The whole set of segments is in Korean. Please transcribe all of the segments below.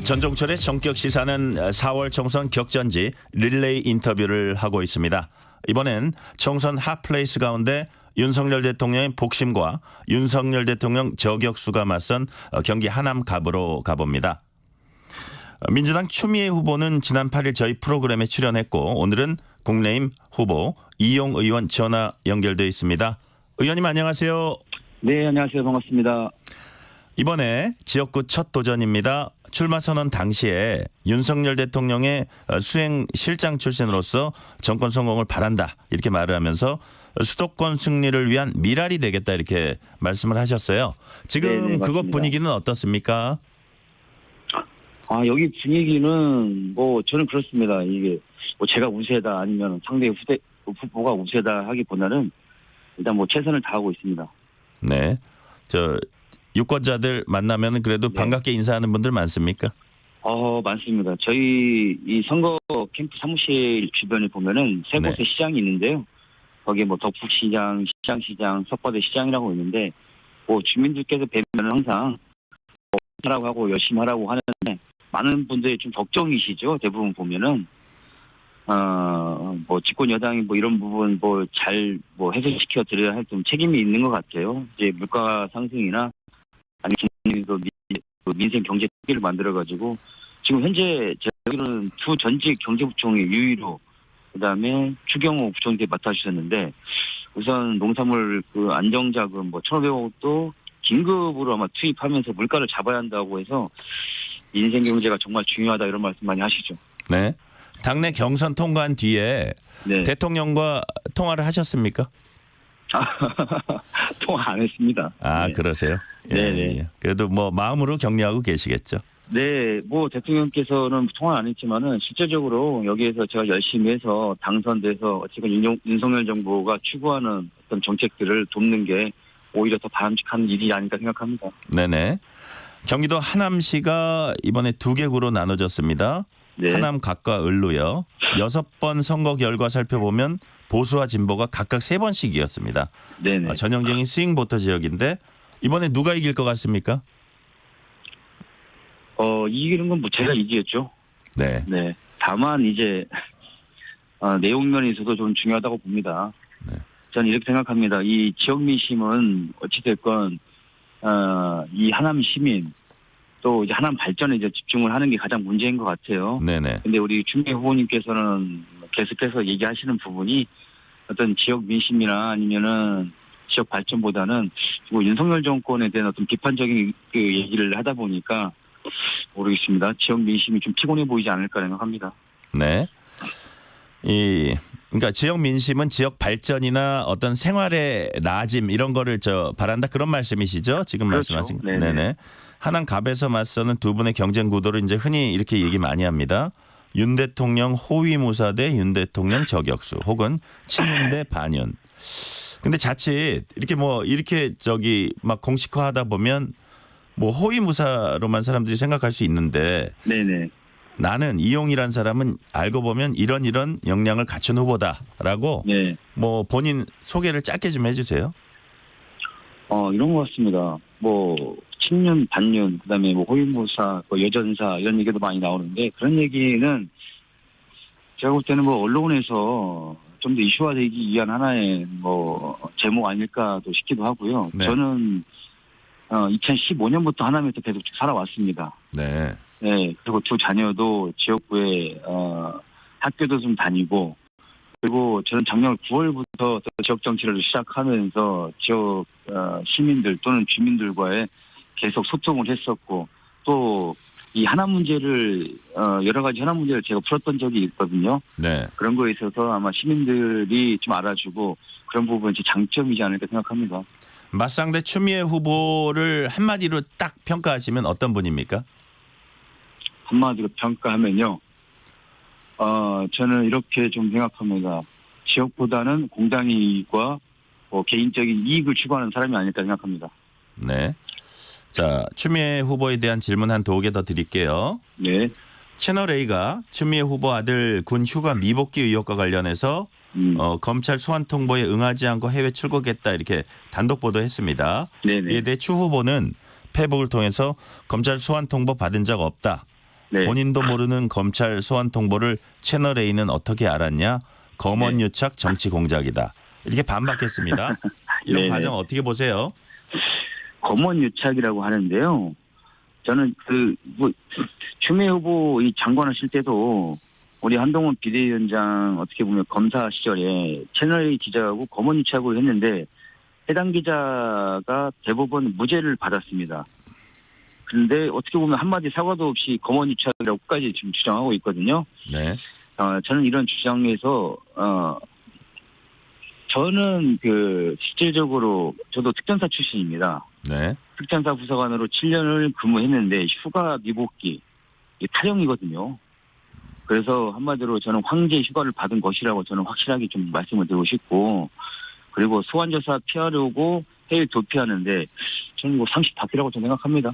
전종철의 전격 시사는 4월 총선 격전지 릴레이 인터뷰를 하고 있습니다. 이번엔 총선 핫플레이스 가운데 윤석열 대통령의 복심과 윤석열 대통령 저격수가 맞선 경기 하남갑으로 가봅니다. 민주당 추미애 후보는 지난 8일 저희 프로그램에 출연했고 오늘은 국내임 후보 이용 의원 전화 연결돼 있습니다. 의원님 안녕하세요. 네, 안녕하세요. 반갑습니다. 이번에 지역구 첫 도전입니다. 출마 선언 당시에 윤석열 대통령의 수행 실장 출신으로서 정권 성공을 바란다 이렇게 말을 하면서 수도권 승리를 위한 미랄이 되겠다 이렇게 말씀을 하셨어요. 지금 네네, 그것 맞습니다. 분위기는 어떻습니까? 여기 분위기는 저는 그렇습니다. 이게 제가 우세다 아니면 상대 후보가 우세다 하기보다는 일단 최선을 다하고 있습니다. 네, 유권자들 만나면 그래도 네. 반갑게 인사하는 분들 많습니까? 많습니다. 저희 이 선거 캠프 사무실 주변에 보면은 세 곳의 네. 시장이 있는데요. 거기에 덕북시장, 시장, 석바대 시장이라고 있는데 주민들께서 뵈면 항상 하라고 하고 열심히 하라고 하는데 많은 분들이 좀 걱정이시죠. 대부분 보면은 집권 여당이 이런 부분 잘 해소시켜 드려야 할 좀 책임이 있는 것 같아요. 이제 물가 상승이나 아니면 민생 경제 특기를 만들어가지고 지금 현재 저희는 두 전직 경제부총리 유일호 그다음에 추경호 부총리 맡아주셨는데 우선 농산물 안정자금 1,500억도 긴급으로 아마 투입하면서 물가를 잡아야 한다고 해서 민생 경제가 정말 중요하다 이런 말씀 많이 하시죠. 네. 당내 경선 통과한 뒤에 네. 대통령과 통화를 하셨습니까? 통화 안 했습니다. 네. 그러세요? 네네. 예. 그래도 마음으로 격려하고 계시겠죠. 네, 대통령께서는 통화 안 했지만은 실제적으로 여기에서 제가 열심히 해서 당선돼서 지금 윤석열 정부가 추구하는 어떤 정책들을 돕는 게 오히려 더 바람직한 일이 아닐까 생각합니다. 네네. 경기도 하남시가 이번에 두 개구로 나눠졌습니다. 네. 하남 각과 을로요. 6번 선거 결과 살펴보면 보수와 진보가 각각 3번씩 이겼습니다. 네네. 전형적인 스윙보터 지역인데 이번에 누가 이길 것 같습니까? 이기는 건 제가 이기겠죠. 네. 네. 다만 이제 내용면에서도 좀 중요하다고 봅니다. 네. 저는 이렇게 생각합니다. 이 지역 민심은 어찌됐건 이 하남 시민 또 이제 하남 발전에 이제 집중을 하는 게 가장 문제인 것 같아요. 네네. 근데 우리 추미애 후보님께서는 계속해서 얘기하시는 부분이 어떤 지역 민심이나 아니면은 지역 발전보다는 윤석열 정권에 대한 어떤 비판적인 얘기를 하다 보니까 모르겠습니다. 지역 민심이 좀 피곤해 보이지 않을까 생각합니다. 네. 그러니까 지역 민심은 지역 발전이나 어떤 생활의 나아짐 이런 거를 바란다 그런 말씀이시죠? 지금 그렇죠. 말씀하신. 네네. 네네. 하남갑에서 맞서는 두 분의 경쟁 구도를 이제 흔히 이렇게 얘기 많이 합니다. 윤 대통령 호위무사 대 윤 대통령 저격수 혹은 친윤 대 반윤. 근데 자칫 이렇게 이렇게 막 공식화하다 보면 호위무사로만 사람들이 생각할 수 있는데 네네. 나는 이용이란 사람은 알고 보면 이런 역량을 갖춘 후보다라고 네. 본인 소개를 짧게 좀 해주세요. 이런 것 같습니다. 친윤, 반윤, 그다음에 호위무사, 여전사 이런 얘기도 많이 나오는데 그런 얘기는 제가 볼 때는 언론에서 좀 더 이슈화되기 위한 하나의 제목 아닐까도 싶기도 하고요. 네. 저는 2015년부터 하남에서 계속 살아왔습니다. 네. 네, 그리고 두 자녀도 지역구에 학교도 좀 다니고 그리고 저는 작년 9월부터 지역 정치를 시작하면서 지역 시민들 또는 주민들과의 계속 소통을 했었고 또 이 하남 문제를 여러 가지 하남 문제를 제가 풀었던 적이 있거든요. 네. 그런 거에 있어서 아마 시민들이 좀 알아주고 그런 부분이 장점이지 않을까 생각합니다. 맞상대 추미애 후보를 한마디로 딱 평가하시면 어떤 분입니까? 한마디로 평가하면요. 저는 이렇게 좀 생각합니다. 지역보다는 공당의 이익과 개인적인 이익을 추구하는 사람이 아닐까 생각합니다. 네. 자, 추미애 후보에 대한 질문 한 2개 더 드릴게요. 네. 채널A가 추미애 후보 아들 군 휴가 미복귀 의혹과 관련해서 검찰 소환 통보에 응하지 않고 해외 출국했다 이렇게 단독 보도했습니다. 네네. 이에 대해 추 후보는 페북을 통해서 검찰 소환 통보 받은 적 없다. 네. 본인도 모르는 검찰 소환 통보를 채널A는 어떻게 알았냐? 검언유착 정치 공작이다. 이렇게 반박했습니다. 이런 네네. 과정 어떻게 보세요? 검언유착이라고 하는데요. 저는 추미애 후보 이 장관하실 때도 우리 한동훈 비대위원장 어떻게 보면 검사 시절에 채널A 기자하고 검언유착을 했는데 해당 기자가 대법원 무죄를 받았습니다. 그런데 어떻게 보면 한마디 사과도 없이 검언유착이라고까지 지금 주장하고 있거든요. 네. 저는 이런 주장에서 저는 실질적으로 저도 특전사 출신입니다. 네. 특전사 부사관으로 7년을 근무했는데 휴가 미복귀 탈영이거든요. 그래서 한마디로 저는 황제 휴가를 받은 것이라고 저는 확실하게 좀 말씀을 드리고 싶고, 그리고 소환조사 피하려고 해외 도피하는데 저는 이거 상식 밖이라고 저는 생각합니다.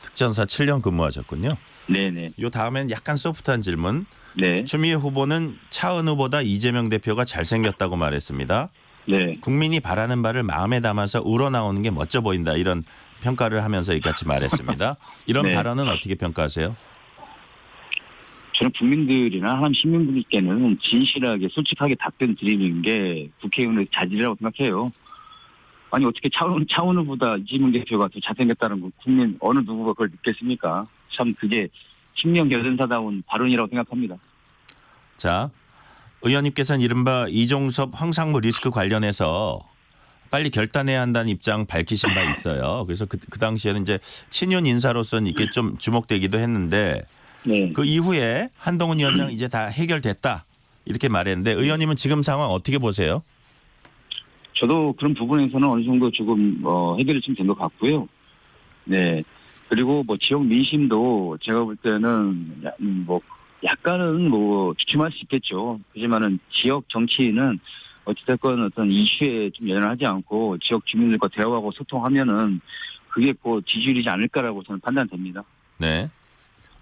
특전사 7년 근무하셨군요. 네네. 요 다음엔 약간 소프트한 질문. 네. 추미애 후보는 차은우보다 이재명 대표가 잘생겼다고 말했습니다. 네. 국민이 바라는 바를 마음에 담아서 우러나오는 게 멋져 보인다. 이런 평가를 하면서 이같이 말했습니다. 이런 네. 발언은 어떻게 평가하세요? 저는 국민들이나 한 시민분들께는 진실하게 솔직하게 답변 드리는 게 국회의원의 자질이라고 생각해요. 아니 어떻게 차은우보다 이재명 대표가 더 잘생겼다는 거 국민 어느 누구가 그걸 믿겠습니까? 참 그게 신명여전사다운 발언이라고 생각합니다. 자, 의원님께서는 이른바 이종섭 황상무 리스크 관련해서 빨리 결단해야 한다는 입장 밝히신 바 있어요. 그래서 그 당시에는 이제 친윤 인사로서는 이게 좀 주목되기도 했는데 네. 그 이후에 한동훈 위원장 이제 다 해결됐다 이렇게 말했는데 의원님은 지금 상황 어떻게 보세요? 저도 그런 부분에서는 어느 정도 조금 해결이 좀 된 것 같고요. 네. 그리고 지역 민심도 제가 볼 때는 약간은 주춤할 수 있겠죠. 하지만은 지역 정치인은 어찌됐건 어떤 이슈에 좀 연연하지 않고 지역 주민들과 대화하고 소통하면은 그게 지지율이지 않을까라고 저는 판단됩니다. 네.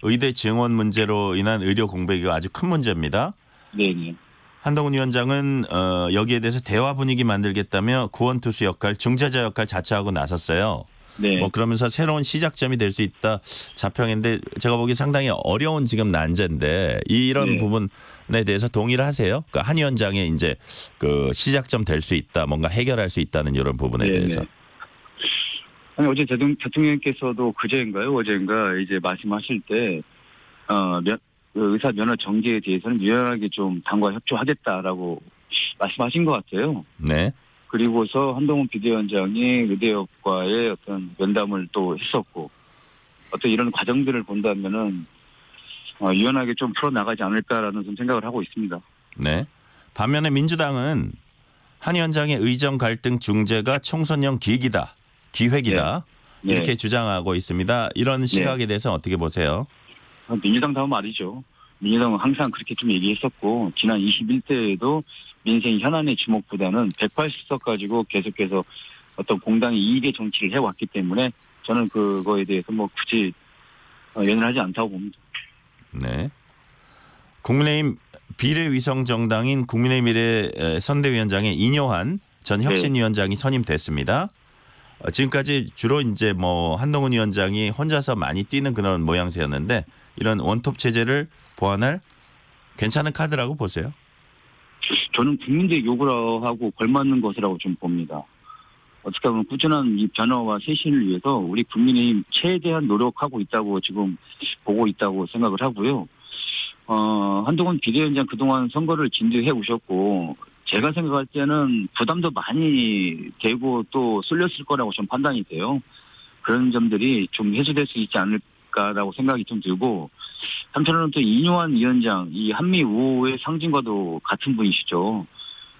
의대 증원 문제로 인한 의료 공백이 아주 큰 문제입니다. 네네. 한동훈 위원장은 여기에 대해서 대화 분위기 만들겠다며 구원투수 역할, 중재자 역할 자처하고 나섰어요. 네. 그러면서 새로운 시작점이 될 수 있다 자평인데 제가 보기 상당히 어려운 지금 난제인데 이런 네. 부분에 대해서 동의를 하세요? 그러니까 한 위원장의 이제 그 시작점 될 수 있다, 뭔가 해결할 수 있다는 이런 부분에 네네. 대해서. 아니 어제 대통령께서도 그제인가요, 어제인가 이제 말씀하실 때 의사 면허 정지에 대해서는 유연하게 좀 당과 협조하겠다라고 말씀하신 것 같아요. 네. 그리고서 한동훈 비대위원장이 의대업과의 어떤 면담을 또 했었고 어떤 이런 과정들을 본다면은 유연하게 좀 풀어나가지 않을까라는 좀 생각을 하고 있습니다. 네. 반면에 민주당은 한 위원장의 의정 갈등 중재가 총선용 기획이다. 네. 이렇게 주장하고 있습니다. 이런 시각에 대해서 어떻게 보세요? 민주당다운 말이죠. 민주당은 항상 그렇게 좀 얘기했었고 지난 21대에도 민생 현안의 주목보다는 180석 가지고 계속해서 어떤 공당의 이익의 정치를 해왔기 때문에 저는 그거에 대해서 굳이 연연하지 않다고 봅니다. 네. 국민의힘 비례위성 정당인 국민의힘 미래 선대위원장의 이뇨한 전 혁신위원장이 선임됐습니다. 지금까지 주로 이제 한동훈 위원장이 혼자서 많이 뛰는 그런 모양새였는데 이런 원톱 체제를 보완할 괜찮은 카드라고 보세요? 저는 국민들의 요구를 하고 걸맞는 것이라고 좀 봅니다. 어떻게 보면 꾸준한 이 변화와 쇄신을 위해서 우리 국민의힘 최대한 노력하고 있다고 지금 보고 있다고 생각을 하고요. 한동훈 비대위원장 그동안 선거를 진두해 오셨고 제가 생각할 때는 부담도 많이 되고 또 쏠렸을 거라고 좀 판단이 돼요. 그런 점들이 좀 해소될 수 있지 않을까라고 생각이 좀 들고 한편으로는 또 이뇨한 위원장 이 한미 우호의 상징과도 같은 분이시죠.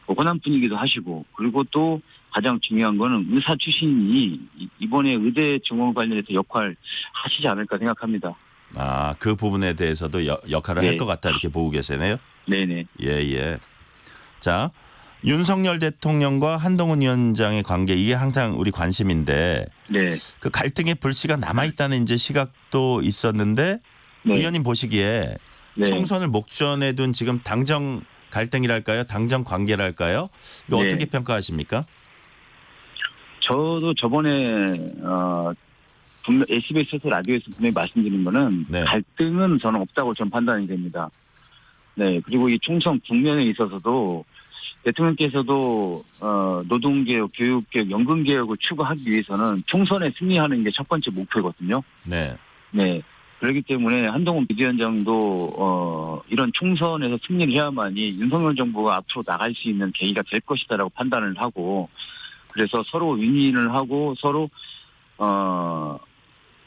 호남 분이기도 하시고 그리고 또 가장 중요한 거는 의사 출신이 이번에 의대 증원 관련해서 역할 하시지 않을까 생각합니다. 아, 그 부분에 대해서도 역할을 할 것 같다 이렇게 보고 계시네요. 네네. 예. 자, 윤석열 대통령과 한동훈 위원장의 관계 이게 항상 우리 관심인데 네. 그 갈등의 불씨가 남아있다는 이제 시각도 있었는데 네. 의원님 보시기에 네. 총선을 목전에 둔 지금 당정 갈등이랄까요? 당정 관계랄까요? 이거 네. 어떻게 평가하십니까? 저도 저번에 분명 SBS에서 라디오에서 분명히 말씀드린 거는 네. 갈등은 저는 없다고 저는 판단이 됩니다. 네. 그리고 이 총선 국면에 있어서도 대통령께서도 노동개혁, 교육개혁, 연금개혁을 추구하기 위해서는 총선에 승리하는 게 첫 번째 목표거든요. 네. 네. 그렇기 때문에 한동훈 비대위원장도 이런 총선에서 승리를 해야만이 윤석열 정부가 앞으로 나갈 수 있는 계기가 될 것이다라고 판단을 하고 그래서 서로 윈윈을 하고 서로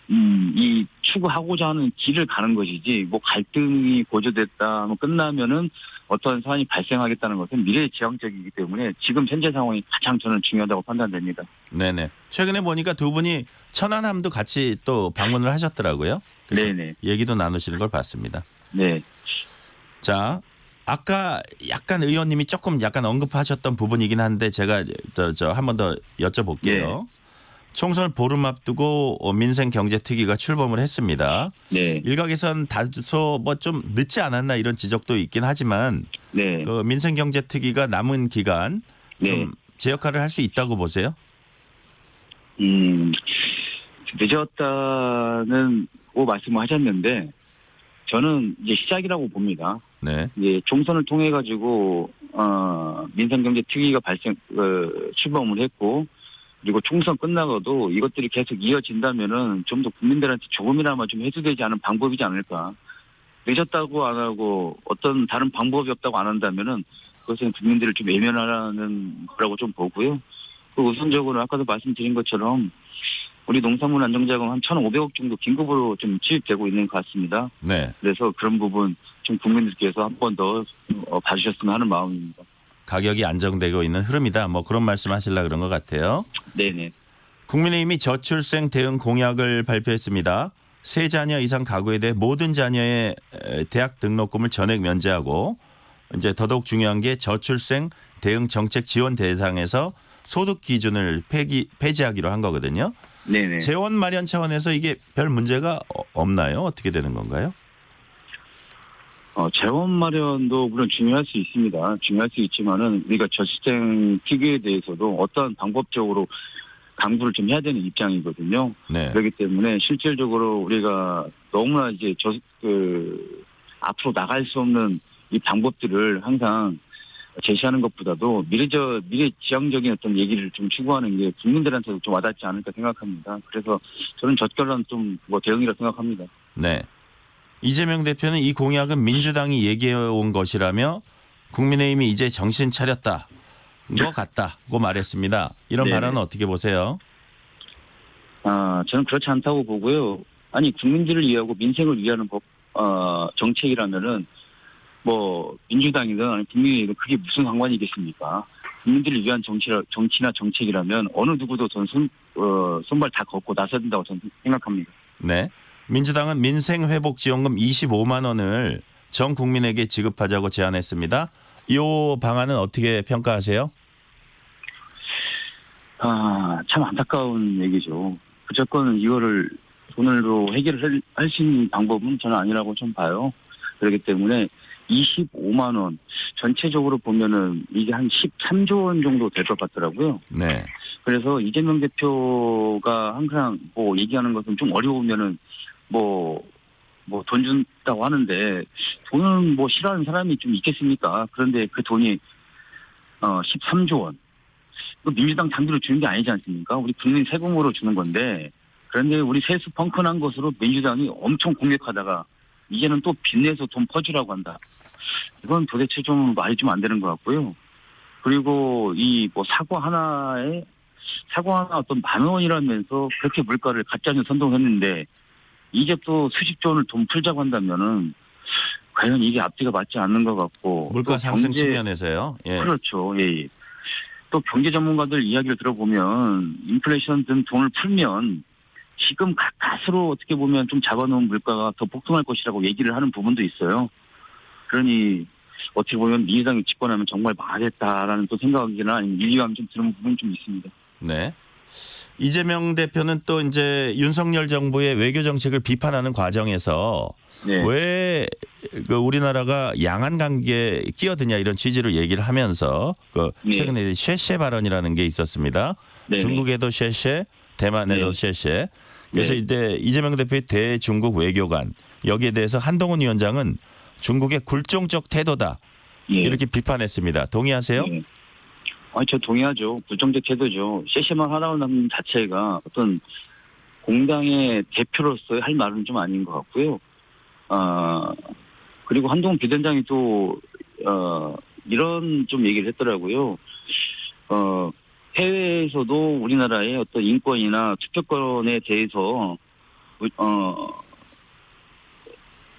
이 추구하고자 하는 길을 가는 것이지 뭐 갈등이 고조됐다 뭐 끝나면은 어떠한 사안이 발생하겠다는 것은 미래지향적이기 때문에 지금 현재 상황이 가장 저는 중요하다고 판단됩니다. 네네. 최근에 보니까 두 분이 천안함도 같이 또 방문을 하셨더라고요. 그래서 네네. 얘기도 나누시는 걸 봤습니다. 네. 자, 아까 약간 의원님이 조금 약간 언급하셨던 부분이긴 한데 제가 한 번 더 여쭤볼게요. 총선을 보름 앞두고 민생경제특위가 출범을 했습니다. 네. 일각에선 다소 뭐 좀 늦지 않았나 이런 지적도 있긴 하지만 네. 그 민생경제특위가 남은 기간 네. 좀 제 역할을 할 수 있다고 보세요? 늦었다는 말씀을 하셨는데 저는 이제 시작이라고 봅니다. 네. 이제 총선을 통해 가지고 민생경제특위가 출범을 했고 그리고 총선 끝나고도 이것들이 계속 이어진다면은 좀 더 국민들한테 조금이나마 좀 해소되지 않은 방법이지 않을까. 늦었다고 안 하고 어떤 다른 방법이 없다고 안 한다면은 그것은 국민들을 좀 외면하라는 거라고 좀 보고요. 그 우선적으로 아까도 말씀드린 것처럼 우리 농산물 안정자금 한 1,500억 정도 긴급으로 좀 투입되고 있는 것 같습니다. 네. 그래서 그런 부분 좀 국민들께서 한 번 더 봐주셨으면 하는 마음입니다. 가격이 안정되고 있는 흐름이다. 뭐 그런 말씀하시려고 그런 것 같아요. 네네. 국민의힘이 저출생 대응 공약을 발표했습니다. 세 자녀 이상 가구에 대해 모든 자녀의 대학 등록금을 전액 면제하고 이제 더더욱 중요한 게 저출생 대응 정책 지원 대상에서 소득 기준을 폐지하기로 한 거거든요. 네네. 재원 마련 차원에서 이게 별 문제가 없나요? 어떻게 되는 건가요? 재원 마련도 물론 중요할 수 있습니다. 중요할 수 있지만은 우리가 저출생 특위에 대해서도 어떠한 방법적으로 강구를 좀 해야 되는 입장이거든요. 네. 그렇기 때문에 실질적으로 우리가 너무나 이제 앞으로 나갈 수 없는 이 방법들을 항상 제시하는 것보다도 미래지향적인 어떤 얘기를 좀 추구하는 게 국민들한테도 좀 와닿지 않을까 생각합니다. 그래서 저는 적절한 좀 대응이라고 생각합니다. 네. 이재명 대표는 이 공약은 민주당이 얘기해온 것이라며 국민의힘이 이제 정신 차렸다. 것 같다고 말했습니다. 이런 네네. 발언은 어떻게 보세요? 저는 그렇지 않다고 보고요. 아니 국민들을 위하고 민생을 위하는 정책이라면은 뭐 민주당이든 아니 국민이든 그게 무슨 상관이겠습니까? 국민들을 위한 정치나 정책이라면 어느 누구도 저는 손발 다 걷고 나서야 된다고 저는 생각합니다. 네. 민주당은 민생회복지원금 25만 원을 전 국민에게 지급하자고 제안했습니다. 이 방안은 어떻게 평가하세요? 참 안타까운 얘기죠. 무조건 이거를 돈으로 해결할 수 있는 방법은 저는 아니라고 좀 봐요. 그렇기 때문에 25만 원 전체적으로 보면은 이게 한 13조 원 정도 될 것 같더라고요. 네. 그래서 이재명 대표가 항상 얘기하는 것은 좀 어려우면은 돈 준다고 하는데 돈은 싫어하는 사람이 좀 있겠습니까? 그런데 그 돈이 13조 원. 민주당 장기로 주는 게 아니지 않습니까? 우리 국민 세금으로 주는 건데 그런데 우리 세수 펑크난 것으로 민주당이 엄청 공격하다가 이제는 또 빚내서 돈 퍼주라고 한다. 이건 도대체 좀 말이 좀 안 되는 것 같고요. 그리고 사과 하나 어떤 10,000원이라면서 그렇게 물가를 가짜뉴스 선동했는데 이제 또 수십조 원을 돈 풀자고 한다면은 과연 이게 앞뒤가 맞지 않는 것 같고 물가 상승 측면에서요. 예. 그렇죠. 예. 또 경제 전문가들 이야기를 들어보면 인플레이션 등 돈을 풀면 지금 가까스로 어떻게 보면 좀 잡아놓은 물가가 더 폭등할 것이라고 얘기를 하는 부분도 있어요. 그러니 어떻게 보면 민주당이 집권하면 정말 망하겠다라는 또 생각이나 아니면 위기감이 좀 드는 부분이 좀 있습니다. 네. 이재명 대표는 또 이제 윤석열 정부의 외교 정책을 비판하는 과정에서 네. 왜 우리나라가 양안 관계에 끼어드냐 이런 취지로 얘기를 하면서 최근에 쉐쉐 발언이라는 게 있었습니다. 네. 중국에도 쉐쉐, 대만에도 네. 쉐쉐. 그래서 네. 이제 이재명 대표의 대중국 외교관 여기에 대해서 한동훈 위원장은 중국의 굴종적 태도다 예. 이렇게 비판했습니다. 동의하세요? 예. 아니, 저 동의하죠. 불정적 태도죠. 세시만 하나원 자체가 어떤 공당의 대표로서 할 말은 좀 아닌 것 같고요. 그리고 한동훈 비대위원장이 또, 이런 좀 얘기를 했더라고요. 해외에서도 우리나라의 어떤 인권이나 투표권에 대해서,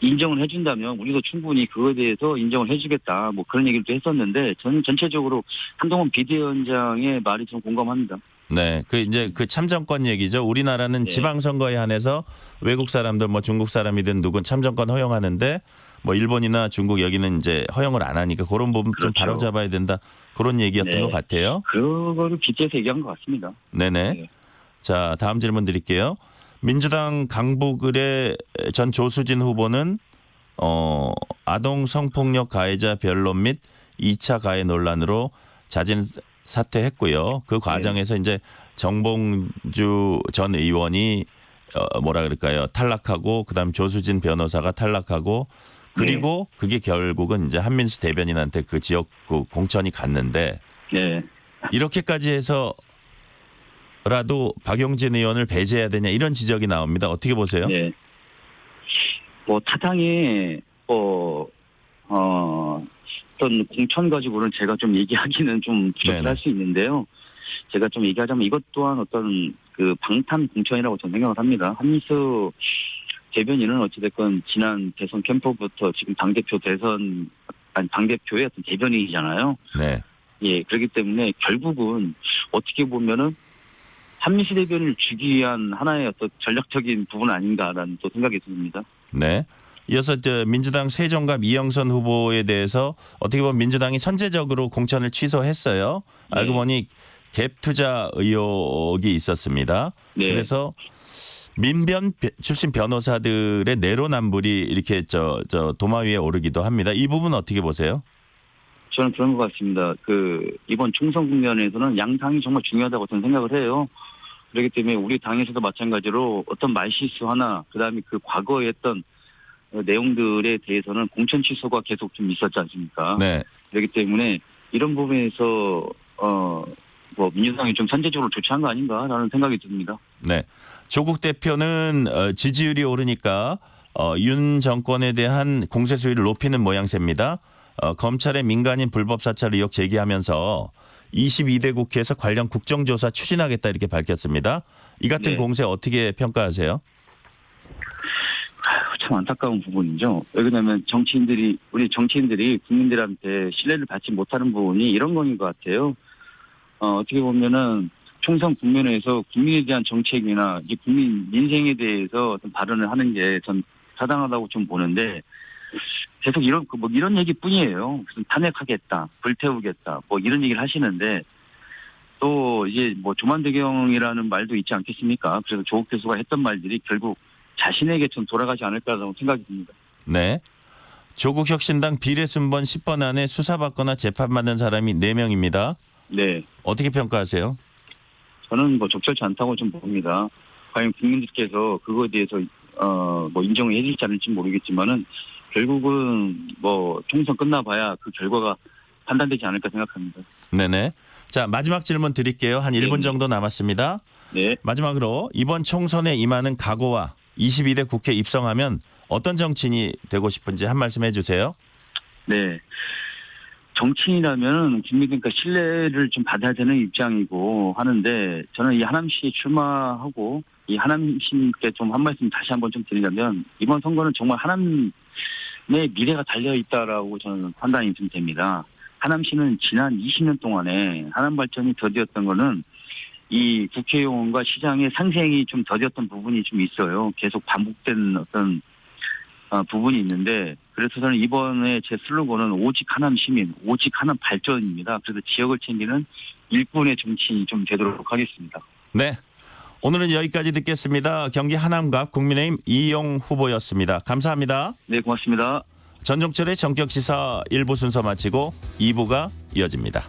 인정을 해준다면 우리도 충분히 그거에 대해서 인정을 해주겠다. 뭐 그런 얘기를 또 했었는데 저는 전체적으로 한동훈 비대위원장의 말이 좀 공감합니다. 네, 그 이제 그 참정권 얘기죠. 우리나라는 네. 지방선거에 한해서 외국 사람들 뭐 중국 사람이든 누군 참정권 허용하는데 뭐 일본이나 중국 여기는 이제 허용을 안 하니까 그런 부분 좀 그렇죠. 바로잡아야 된다. 그런 얘기였던 네. 것 같아요. 그거를 빗대서 얘기한 것 같습니다. 네네. 네. 자, 다음 질문 드릴게요. 민주당 강북을의 전 조수진 후보는 아동 성폭력 가해자 변론 및 2차 가해 논란으로 자진 사퇴했고요. 그 과정에서 이제 정봉주 전 의원이 뭐라 그럴까요? 탈락하고 그다음 조수진 변호사가 탈락하고 그리고 그게 결국은 이제 한민수 대변인한테 그 지역구 공천이 갔는데 네. 이렇게까지 해서 라도 박용진 의원을 배제해야 되냐 이런 지적이 나옵니다. 어떻게 보세요? 네. 뭐 타당의 어떤 공천 가지고는 제가 좀 얘기하기는 좀 네네. 부족할 수 있는데요. 제가 좀 얘기하자면 이것 또한 어떤 그 방탄 공천이라고 저는 생각을 합니다. 한민수 대변인은 어찌됐건 지난 대선 캠프부터 지금 당대표의 어떤 대변인이잖아요. 네. 예, 그렇기 때문에 결국은 어떻게 보면은 한민수 대변인을 주기 위한 하나의 어떤 전략적인 부분 아닌가라는 또 생각이 듭니다. 네. 이어서 민주당 세종갑 이영선 후보에 대해서 어떻게 보면 민주당이 선제적으로 공천을 취소했어요. 네. 알고 보니 갭 투자 의혹이 있었습니다. 네. 그래서 민변 출신 변호사들의 내로남불이 이렇게 도마 위에 오르기도 합니다. 이 부분 어떻게 보세요? 저는 그런 것 같습니다. 이번 총선 국면에서는 양 당이 정말 중요하다고 저는 생각을 해요. 그렇기 때문에 우리 당에서도 마찬가지로 어떤 말실수 하나, 그다음에 그 과거에 했던 내용들에 대해서는 공천 취소가 계속 좀 있었지 않습니까? 네. 그렇기 때문에 이런 부분에서 뭐 민주당이 좀 선제적으로 조치한 거 아닌가라는 생각이 듭니다. 네. 조국 대표는 지지율이 오르니까 윤 정권에 대한 공세 수위를 높이는 모양새입니다. 검찰의 민간인 불법 사찰 의혹 제기하면서 22대 국회에서 관련 국정조사 추진하겠다 이렇게 밝혔습니다. 이 같은 네. 공세 어떻게 평가하세요? 참 안타까운 부분이죠. 왜냐하면 우리 정치인들이 국민들한테 신뢰를 받지 못하는 부분이 이런 거인 것 같아요. 어떻게 보면은 총선 국면에서 국민에 대한 정책이나 이 국민 민생에 대해서 어떤 발언을 하는 게 전 타당하다고 좀 보는데 계속 이런 얘기뿐이에요. 무슨 탄핵하겠다, 불태우겠다, 뭐 이런 얘기를 하시는데 또 이제 뭐 조만대경이라는 말도 있지 않겠습니까? 그래서 조국 교수가 했던 말들이 결국 자신에게 좀 돌아가지 않을까라고 생각이 듭니다. 네. 조국 혁신당 비례순번 10번 안에 수사받거나 재판받는 사람이 4명입니다. 네. 어떻게 평가하세요? 저는 뭐 적절치 않다고 좀 봅니다. 과연 국민들께서 그거에 대해서 뭐 인정을 해줄지 않을지 모르겠지만은 결국은 뭐 총선 끝나봐야 그 결과가 판단되지 않을까 생각합니다. 네네. 자, 마지막 질문 드릴게요. 한 1분 정도 남았습니다. 네. 마지막으로 이번 총선에 임하는 각오와 22대 국회 입성하면 어떤 정치인이 되고 싶은지 한 말씀 해주세요. 네. 정치인이라면 국민들과 신뢰를 좀 받아야 되는 입장이고 하는데 저는 이 하남시에 출마하고 이 하남시께 좀 한 말씀 다시 한번 좀 드리자면 이번 선거는 정말 하남의 미래가 달려있다라고 저는 판단이 좀 됩니다. 하남시는 지난 20년 동안에 하남 발전이 더디었던 거는 이 국회의원과 시장의 상생이 좀 더디었던 부분이 좀 있어요. 계속 반복된 어떤 부분이 있는데 그래서 저는 이번에 제 슬로건은 오직 하남 시민, 오직 하남 발전입니다. 그래서 지역을 챙기는 일꾼의 정치인이 좀 되도록 하겠습니다. 네. 오늘은 여기까지 듣겠습니다. 경기 하남갑 국민의힘 이용 후보였습니다. 감사합니다. 네, 고맙습니다. 전종철의 전격시사 1부 순서 마치고 2부가 이어집니다.